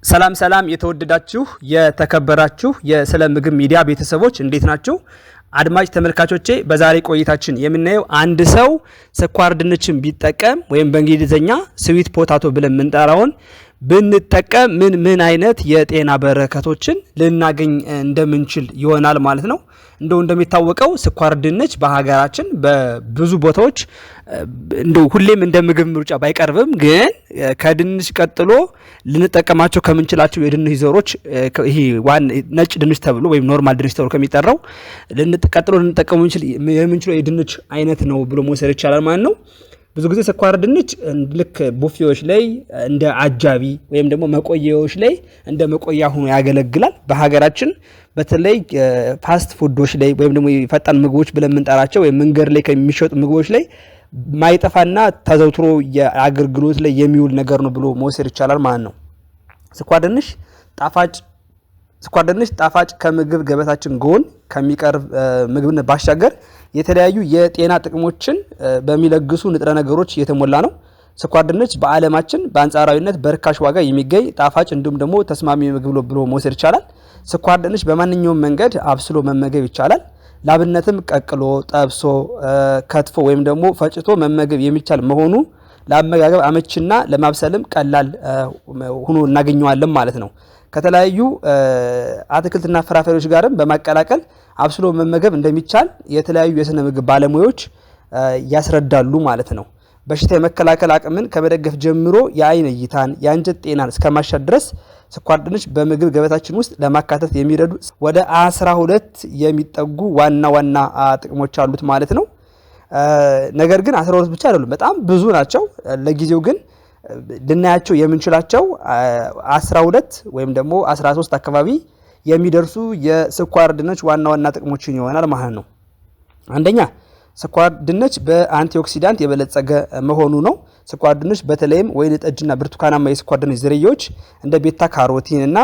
ሰላም ሰላም የተወደዳችሁ የተከበራችሁ የስለ ምግብ ሚዲያ ቤተሰቦች እንዴት ናችሁ? አድማጭ ተመልካቾቼ በዛሬ ቆይታችን የምናየው አንድ ሰው ስኳር ድንችን ቢጠቀም ወይም በእንግሊዝኛ ስዊት ፖታቶ ብለን የምንጠራውን ብንጠቀም ምን አይነት የጤና በረከቶችን ልናገኝ እንደምንችል ይሆናል ማለት ነው። እንደሚታወቀው ስኳር ድንች በሀገራችን በብዙ ቦታዎች ሁሌም እንደ ምግብ ምርጫ ባይቀርብም ግን ከድንች ቀጥሎ ልንጠቀማቸው ከምንችላቸው የድንች ዘሮች ይሄ ነጭ ድንች ተብሎ ወይም ኖርማል ድንች ተብሎ ከሚጠራው ቀጥሎ ልንጠቀመው የምንችለው የድንች አይነት ነው ብሎ መውሰድ ይቻላል ማለት ነው። ብዙ ጊዜ ስኳር ድንች ልክ ቡፌዎች ላይ እንደ አጃቢ ወይም ደግሞ መቆያዎች ላይ እንደ መቆያ ሆኖ ያገለግላል። በሀገራችን በተለይ ፋስት ፉዶች ላይ ወይም ደግሞ ፈጣን ምግቦች ብለን የምንጠራቸው ወይም መንገድ ላይ ከሚሸጡ ምግቦች ላይ ማይጠፋና ተዘውትሮ የአገልግሎት ላይ የሚውል ነገር ነው ብሎ መውሰድ ይቻላል ማለት ነው። ስኳር ድንች ጣፋጭ ከምግብ ገበታችን ጎን ከሚቀርብ ምግብነት ባሻገር የተለያዩ የጤና ጥቅሞችን በሚለግሱ ንጥረ ነገሮች የተሞላ ነው። ስኳር ድንች በዓለማችን በአንጻራዊነት በርካሽ ዋጋ የሚገኝ ጣፋጭ እንዲሁም ደግሞ ተስማሚ ምግብ ብሎ መውሰድ ይቻላል። ስኳር ድንች በማንኛውም መንገድ አብስሎ መመገብ ይቻላል። ላብነትም ቀቅሎ፣ ጠብሶ፣ ከትፎ ወይም ደግሞ ፈጭቶ መመገብ የሚቻል መሆኑ ለአመጋገብ አመቺና ለማብሰልም ቀላል ሆኖ እናገኘዋለን ማለት ነው። ከተለያዩ አትክልትና ፍራፍሬዎች ጋርም በማቀላቀል አብስሎ መመገብ እንደሚቻል የተለያዩ የስነ ምግብ ባለሙያዎች ያስረዳሉ ማለት ነው። በሽታ የመከላከል አቅምን ከመደገፍ ጀምሮ የአይን እይታን፣ የአንጀት ጤናን እስከማሻት ድረስ ስኳር ድንች በምግብ ገበታችን ውስጥ ለማካተት የሚረዱ ወደ 12 የሚጠጉ ዋና ጥቅሞች አሉት ማለት ነው። ነገር ግን 12 ብቻ አይደሉም፣ በጣም ብዙ ናቸው። ለጊዜው ግን ልናያቸው የምንችላቸው 12 ወይም ደግሞ 13 አካባቢ የሚደርሱ የስኳር ድንች ዋና ጥቅሞችን ይሆናል ማለት ነው። አንደኛ ስኳር ድንች በአንቲኦክሲዳንት የበለጸገ መሆኑ ነው። ስኳር ድንች በተለይም ወይን ጠጅና ብርቱካናማ የስኳር ድንች ዝርያዎች እንደ ቤታ ካሮቲን እና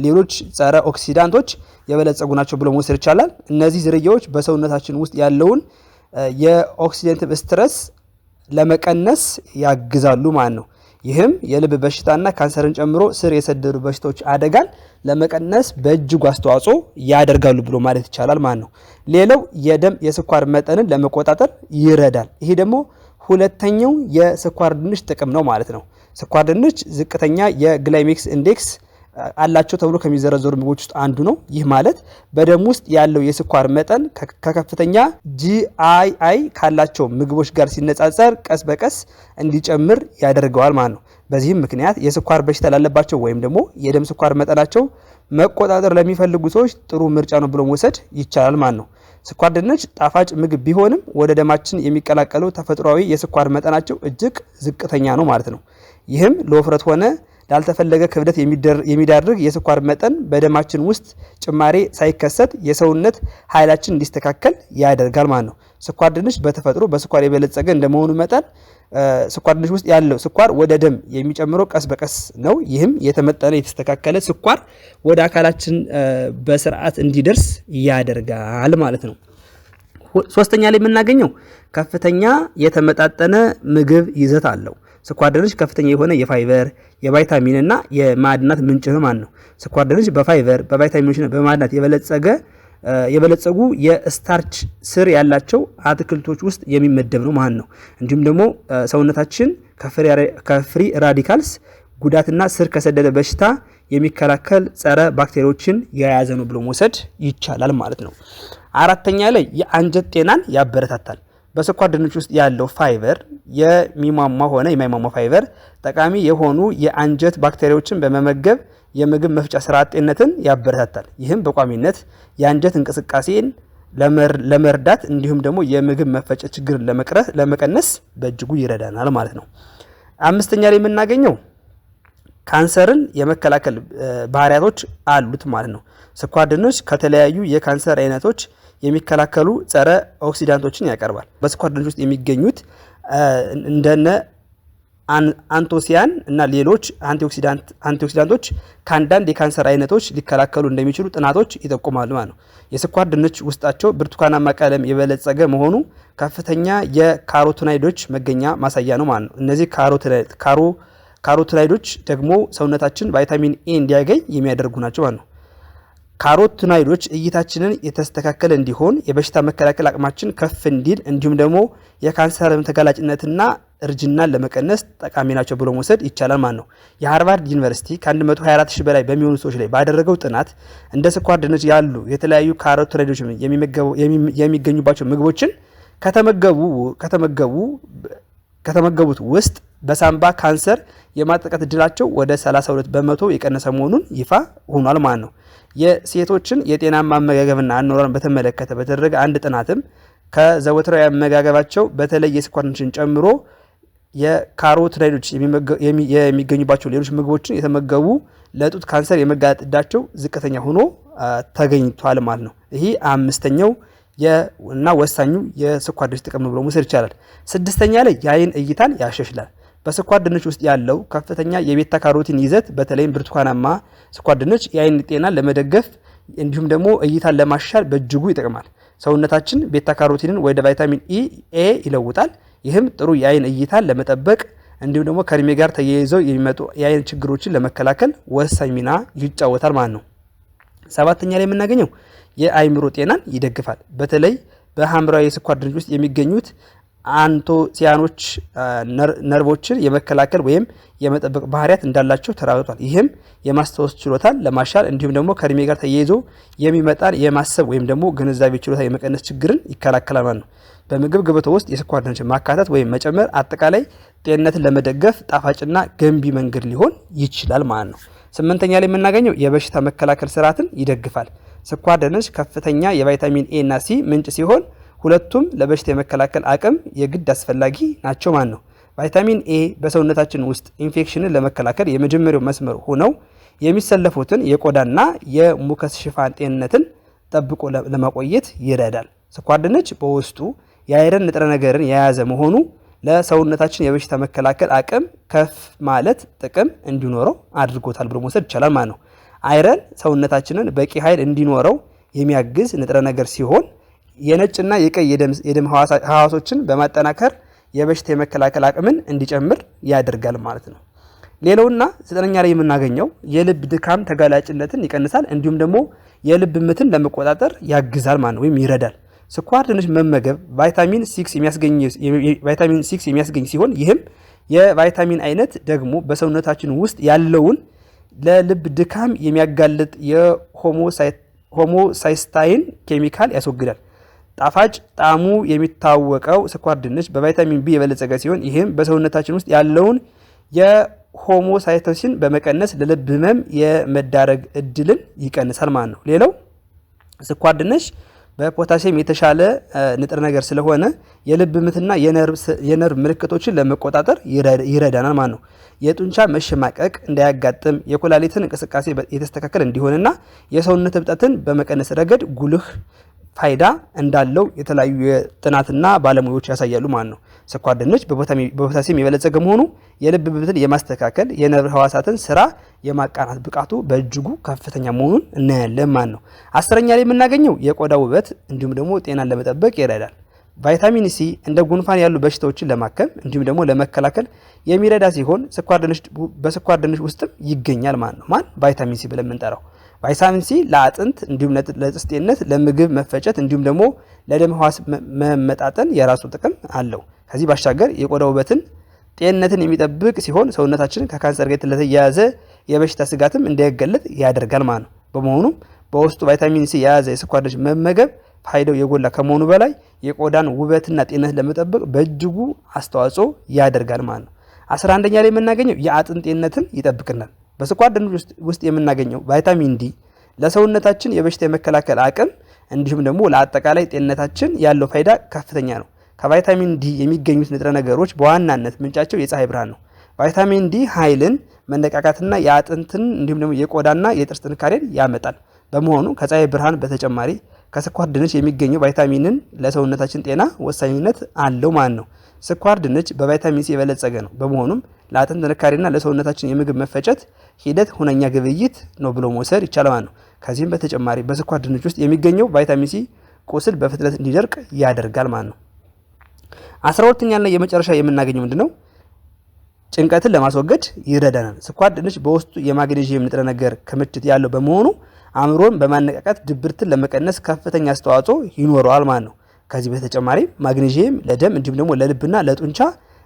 ሌሎች ጸረ ኦክሲዳንቶች የበለጸጉ ናቸው ብሎ መውሰድ ይቻላል። እነዚህ ዝርያዎች በሰውነታችን ውስጥ ያለውን የኦክሲደንቲቭ ስትረስ ለመቀነስ ያግዛሉ ማለት ነው። ይህም የልብ በሽታና ካንሰርን ጨምሮ ስር የሰደዱ በሽታዎች አደጋን ለመቀነስ በእጅጉ አስተዋጽኦ ያደርጋሉ ብሎ ማለት ይቻላል ማለት ነው። ሌላው የደም የስኳር መጠንን ለመቆጣጠር ይረዳል። ይሄ ደግሞ ሁለተኛው የስኳር ድንች ጥቅም ነው ማለት ነው። ስኳር ድንች ዝቅተኛ የግላይሜክስ ኢንዴክስ አላቸው ተብሎ ከሚዘረዘሩ ምግቦች ውስጥ አንዱ ነው። ይህ ማለት በደም ውስጥ ያለው የስኳር መጠን ከከፍተኛ GI ካላቸው ምግቦች ጋር ሲነጻጸር ቀስ በቀስ እንዲጨምር ያደርገዋል ማለት ነው። በዚህም ምክንያት የስኳር በሽታ ላለባቸው ወይም ደግሞ የደም ስኳር መጠናቸው መቆጣጠር ለሚፈልጉ ሰዎች ጥሩ ምርጫ ነው ብሎ መውሰድ ይቻላል ማለት ነው። ስኳር ድንች ጣፋጭ ምግብ ቢሆንም ወደ ደማችን የሚቀላቀለው ተፈጥሯዊ የስኳር መጠናቸው እጅግ ዝቅተኛ ነው ማለት ነው። ይህም ለውፍረት ሆነ ላልተፈለገ ክብደት የሚዳርግ የስኳር መጠን በደማችን ውስጥ ጭማሬ ሳይከሰት የሰውነት ኃይላችን እንዲስተካከል ያደርጋል ማለት ነው። ስኳር ድንች በተፈጥሮ በስኳር የበለጸገ እንደመሆኑ መጠን ስኳር ድንች ውስጥ ያለው ስኳር ወደ ደም የሚጨምረው ቀስ በቀስ ነው። ይህም የተመጠነ የተስተካከለ ስኳር ወደ አካላችን በስርዓት እንዲደርስ ያደርጋል ማለት ነው። ሶስተኛ ላይ የምናገኘው ከፍተኛ የተመጣጠነ ምግብ ይዘት አለው። ስኳር ድንች ከፍተኛ የሆነ የፋይበር፣ የቫይታሚን እና የማዕድናት ምንጭ ነው ማለት ነው። ስኳር ድንች በፋይበር፣ በቫይታሚኖችና በማዕድናት የበለጸጉ የስታርች ስር ያላቸው አትክልቶች ውስጥ የሚመደብ ነው ማለት ነው። እንዲሁም ደግሞ ሰውነታችን ከፍሪ ራዲካልስ ጉዳትና ስር ከሰደደ በሽታ የሚከላከል ጸረ ባክቴሪያዎችን የያዘ ነው ብሎ መውሰድ ይቻላል ማለት ነው። አራተኛ ላይ የአንጀት ጤናን ያበረታታል። በስኳር ድንች ውስጥ ያለው ፋይበር የሚሟሟ ሆነ የማይሟሟ ፋይበር ጠቃሚ የሆኑ የአንጀት ባክቴሪያዎችን በመመገብ የምግብ መፍጫ ስርዓት ጤንነትን ያበረታታል። ይህም በቋሚነት የአንጀት እንቅስቃሴን ለመርዳት እንዲሁም ደግሞ የምግብ መፈጨት ችግርን ለመቀነስ በእጅጉ ይረዳናል ማለት ነው። አምስተኛ ላይ የምናገኘው ካንሰርን የመከላከል ባህሪያቶች አሉት ማለት ነው። ስኳር ድንች ከተለያዩ የካንሰር አይነቶች የሚከላከሉ ጸረ ኦክሲዳንቶችን ያቀርባል። በስኳር ድንች ውስጥ የሚገኙት እንደነ አንቶሲያን እና ሌሎች አንቲኦክሲዳንቶች ከአንዳንድ የካንሰር አይነቶች ሊከላከሉ እንደሚችሉ ጥናቶች ይጠቁማሉ ማለት ነው። የስኳር ድንች ውስጣቸው ብርቱካናማ ቀለም የበለጸገ መሆኑ ከፍተኛ የካሮቲኖይዶች መገኛ ማሳያ ነው ማለት ነው። እነዚህ ካሮቲኖይዶች ደግሞ ሰውነታችን ቫይታሚን ኤ እንዲያገኝ የሚያደርጉ ናቸው ማለት ነው። ካሮቲኖይዶች እይታችንን የተስተካከለ እንዲሆን የበሽታ መከላከል አቅማችን ከፍ እንዲል እንዲሁም ደግሞ የካንሰር ተጋላጭነትና እርጅናን ለመቀነስ ጠቃሚ ናቸው ብሎ መውሰድ ይቻላል ማለት ነው። የሃርቫርድ ዩኒቨርሲቲ ከ124000 በላይ በሚሆኑ ሰዎች ላይ ባደረገው ጥናት እንደ ስኳር ድንች ያሉ የተለያዩ ካሮቲኖይዶች የሚገኙባቸው ምግቦችን ከተመገቡት ውስጥ በሳምባ ካንሰር የማጠቃት እድላቸው ወደ 32 በመቶ የቀነሰ መሆኑን ይፋ ሆኗል ማለት ነው። የሴቶችን የጤናማ አመጋገብና አኗኗርን በተመለከተ በተደረገ አንድ ጥናትም ከዘወትራዊ አመጋገባቸው በተለይ የስኳር ድንችን ጨምሮ የካሮቲኖይዶች የሚገኙባቸው ሌሎች ምግቦችን የተመገቡ ለጡት ካንሰር የመጋለጥ እድላቸው ዝቅተኛ ሆኖ ተገኝቷል ማለት ነው። ይሄ አምስተኛው እና ወሳኙ የስኳር ድንች ጥቅም ብሎ መውሰድ ይቻላል። ስድስተኛ ላይ የአይን እይታን ያሻሽላል። በስኳር ድንች ውስጥ ያለው ከፍተኛ የቤታ ካሮቲን ይዘት በተለይም ብርቱካናማ ስኳር ድንች የአይን ጤናን ለመደገፍ እንዲሁም ደግሞ እይታን ለማሻሻል በእጅጉ ይጠቅማል። ሰውነታችን ቤታ ካሮቲንን ወደ ቫይታሚን ኤ ይለውጣል። ይህም ጥሩ የአይን እይታን ለመጠበቅ እንዲሁም ደግሞ ከእድሜ ጋር ተያይዘው የሚመጡ የአይን ችግሮችን ለመከላከል ወሳኝ ሚና ይጫወታል ማለት ነው። ሰባተኛ ላይ የምናገኘው የአይምሮ ጤናን ይደግፋል። በተለይ በሐምራዊ የስኳር ድንች ውስጥ የሚገኙት አንቶሲያኖች ነርቮችን የመከላከል ወይም የመጠበቅ ባህሪያት እንዳላቸው ተረጋግጧል። ይህም የማስታወስ ችሎታን ለማሻል እንዲሁም ደግሞ ከእድሜ ጋር ተያይዞ የሚመጣን የማሰብ ወይም ደግሞ ግንዛቤ ችሎታ የመቀነስ ችግርን ይከላከላል ማለት ነው። በምግብ ገበታ ውስጥ የስኳር ድንችን ማካተት ወይም መጨመር አጠቃላይ ጤንነትን ለመደገፍ ጣፋጭና ገንቢ መንገድ ሊሆን ይችላል ማለት ነው። ስምንተኛ ላይ የምናገኘው የበሽታ መከላከል ስርዓትን ይደግፋል። ስኳር ድንች ከፍተኛ የቫይታሚን ኤ እና ሲ ምንጭ ሲሆን ሁለቱም ለበሽታ የመከላከል አቅም የግድ አስፈላጊ ናቸው ማለት ነው። ቫይታሚን ኤ በሰውነታችን ውስጥ ኢንፌክሽንን ለመከላከል የመጀመሪያው መስመር ሆነው የሚሰለፉትን የቆዳና የሙከስ ሽፋን ጤንነትን ጠብቆ ለማቆየት ይረዳል። ስኳር ድንች በውስጡ የአይረን ንጥረ ነገርን የያዘ መሆኑ ለሰውነታችን የበሽታ መከላከል አቅም ከፍ ማለት ጥቅም እንዲኖረው አድርጎታል ብሎ መውሰድ ይቻላል ማለት ነው። አይረን ሰውነታችንን በቂ ኃይል እንዲኖረው የሚያግዝ ንጥረ ነገር ሲሆን የነጭና የቀይ የደም ህዋሶችን በማጠናከር የበሽታ የመከላከል አቅምን እንዲጨምር ያደርጋል ማለት ነው። ሌላውና ዘጠነኛ ላይ የምናገኘው የልብ ድካም ተጋላጭነትን ይቀንሳል እንዲሁም ደግሞ የልብ ምትን ለመቆጣጠር ያግዛል ማለት ነው ወይም ይረዳል። ስኳር ድንች መመገብ ቫይታሚን 6 የሚያስገኝ ሲሆን ይህም የቫይታሚን አይነት ደግሞ በሰውነታችን ውስጥ ያለውን ለልብ ድካም የሚያጋልጥ የሆሞሳይስታይን ኬሚካል ያስወግዳል። ጣፋጭ ጣዕሙ የሚታወቀው ስኳር ድንች በቫይታሚን ቢ የበለጸገ ሲሆን ይህም በሰውነታችን ውስጥ ያለውን የሆሞሳይቶሲን በመቀነስ ለልብ ህመም የመዳረግ እድልን ይቀንሳል ማለት ነው። ሌላው ስኳር ድንች በፖታሲየም የተሻለ ንጥረ ነገር ስለሆነ የልብ ምትና የነርቭ ምልክቶችን ለመቆጣጠር ይረዳናል ማለት ነው። የጡንቻ መሸማቀቅ እንዳያጋጥም የኩላሊትን እንቅስቃሴ የተስተካከለ እንዲሆንና የሰውነት እብጠትን በመቀነስ ረገድ ጉልህ ፋይዳ እንዳለው የተለያዩ የጥናትና ባለሙያዎች ያሳያሉ ማለት ነው። ስኳር ድንች በፖታሲየም የበለጸገ መሆኑ የልብ ምትን የማስተካከል የነርቭ ህዋሳትን ስራ የማቃናት ብቃቱ በእጅጉ ከፍተኛ መሆኑን እናያለን ማለት ነው። አስረኛ ላይ የምናገኘው የቆዳ ውበት እንዲሁም ደግሞ ጤናን ለመጠበቅ ይረዳል። ቫይታሚን ሲ እንደ ጉንፋን ያሉ በሽታዎችን ለማከም እንዲሁም ደግሞ ለመከላከል የሚረዳ ሲሆን በስኳር ድንች ውስጥም ይገኛል ማለት ነው። ቫይታሚን ሲ ብለን የምንጠራው ቫይታሚን ሲ ለአጥንት እንዲሁም ለጥርስ ጤንነት፣ ለምግብ መፈጨት እንዲሁም ደግሞ ለደም ህዋስ መመጣጠን የራሱ ጥቅም አለው። ከዚህ ባሻገር የቆዳ ውበትን ጤንነትን የሚጠብቅ ሲሆን ሰውነታችን ከካንሰር ጋር ለተያያዘ የበሽታ ስጋትም እንዳይገለጥ ያደርጋል ማለት ነው። በመሆኑም በውስጡ ቫይታሚን ሲ የያዘ የስኳር ድንች መመገብ ፋይዳው የጎላ ከመሆኑ በላይ የቆዳን ውበትና ጤንነት ለመጠበቅ በእጅጉ አስተዋጽኦ ያደርጋል ማለት ነው። 11ኛ ላይ የምናገኘው የአጥንት ጤንነትን ይጠብቅናል። በስኳር ድንች ውስጥ የምናገኘው ቫይታሚን ዲ ለሰውነታችን የበሽታ የመከላከል አቅም እንዲሁም ደግሞ ለአጠቃላይ ጤንነታችን ያለው ፋይዳ ከፍተኛ ነው። ከቫይታሚን ዲ የሚገኙት ንጥረ ነገሮች በዋናነት ምንጫቸው የፀሐይ ብርሃን ነው። ቫይታሚን ዲ ኃይልን፣ መነቃቃትና የአጥንትን እንዲሁም ደግሞ የቆዳና የጥርስ ጥንካሬን ያመጣል። በመሆኑ ከፀሐይ ብርሃን በተጨማሪ ከስኳር ድንች የሚገኘው ቫይታሚንን ለሰውነታችን ጤና ወሳኝነት አለው ማለት ነው። ስኳር ድንች በቫይታሚን ሲ የበለጸገ ነው። በመሆኑም ለአጥንት ጥንካሬና ለሰውነታችን የምግብ መፈጨት ሂደት ሁነኛ ግብይት ነው ብሎ መውሰድ ይቻላል ማለት ነው። ከዚህም በተጨማሪ በስኳር ድንች ውስጥ የሚገኘው ቫይታሚን ሲ ቁስል በፍጥነት እንዲደርቅ ያደርጋል ማለት ነው። 12ኛ ላይ የመጨረሻ የምናገኘው ምንድነው? ጭንቀትን ለማስወገድ ይረዳናል። ስኳር ድንች በውስጡ የማግኔዥየም ንጥረ ነገር ክምችት ያለው በመሆኑ አእምሮን በማነቃቃት ድብርትን ለመቀነስ ከፍተኛ አስተዋጽኦ ይኖረዋል ማለት ነው። ከዚህ በተጨማሪ ማግኔዥየም ለደም እንዲሁም ደግሞ ለልብና ለጡንቻ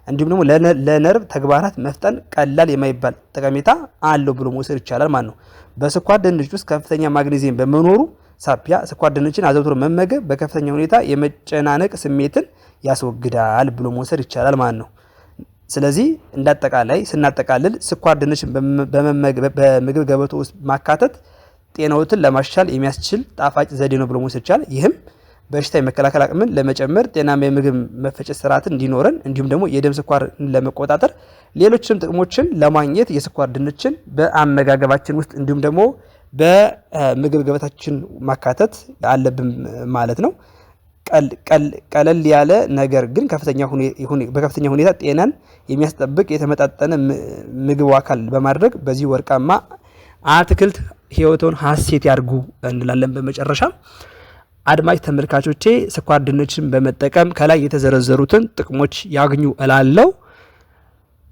እንዲሁም ደግሞ ለነርቭ ተግባራት መፍጠን ቀላል የማይባል ጠቀሜታ አለው ብሎ መውሰድ ይቻላል ማለት ነው። በስኳር ድንች ውስጥ ከፍተኛ ማግኔዥየም በመኖሩ ሳቢያ ስኳር ድንችን አዘውትሮ መመገብ በከፍተኛ ሁኔታ የመጨናነቅ ስሜትን ያስወግዳል ብሎ መውሰድ ይቻላል ማለት ነው። ስለዚህ እንዳጠቃላይ ስናጠቃልል ስኳር ድንችን በምግብ ገበቶ ውስጥ ማካተት ጤናዎትን ለማሻሻል የሚያስችል ጣፋጭ ዘዴ ነው ብሎ መውሰድ ይቻላል። ይህም በሽታ የመከላከል አቅምን ለመጨመር ጤናማ የምግብ መፈጨት ስርዓትን እንዲኖረን እንዲሁም ደግሞ የደም ስኳርን ለመቆጣጠር ሌሎችንም ጥቅሞችን ለማግኘት የስኳር ድንችን በአመጋገባችን ውስጥ እንዲሁም ደግሞ በምግብ ገበታችን ማካተት አለብን ማለት ነው። ቀለል ያለ ነገር ግን በከፍተኛ ሁኔታ ጤናን የሚያስጠብቅ የተመጣጠነ ምግብ አካል በማድረግ በዚህ ወርቃማ አትክልት ህይወቶን ሀሴት ያድርጉ እንላለን። በመጨረሻ አድማጭ ተመልካቾቼ ስኳር ድንችን በመጠቀም ከላይ የተዘረዘሩትን ጥቅሞች ያግኙ እላለሁ።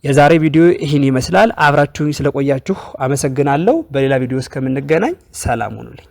የዛሬ ቪዲዮ ይህን ይመስላል። አብራችሁኝ ስለቆያችሁ አመሰግናለሁ። በሌላ ቪዲዮ እስከምንገናኝ ሰላም ሁኑልኝ።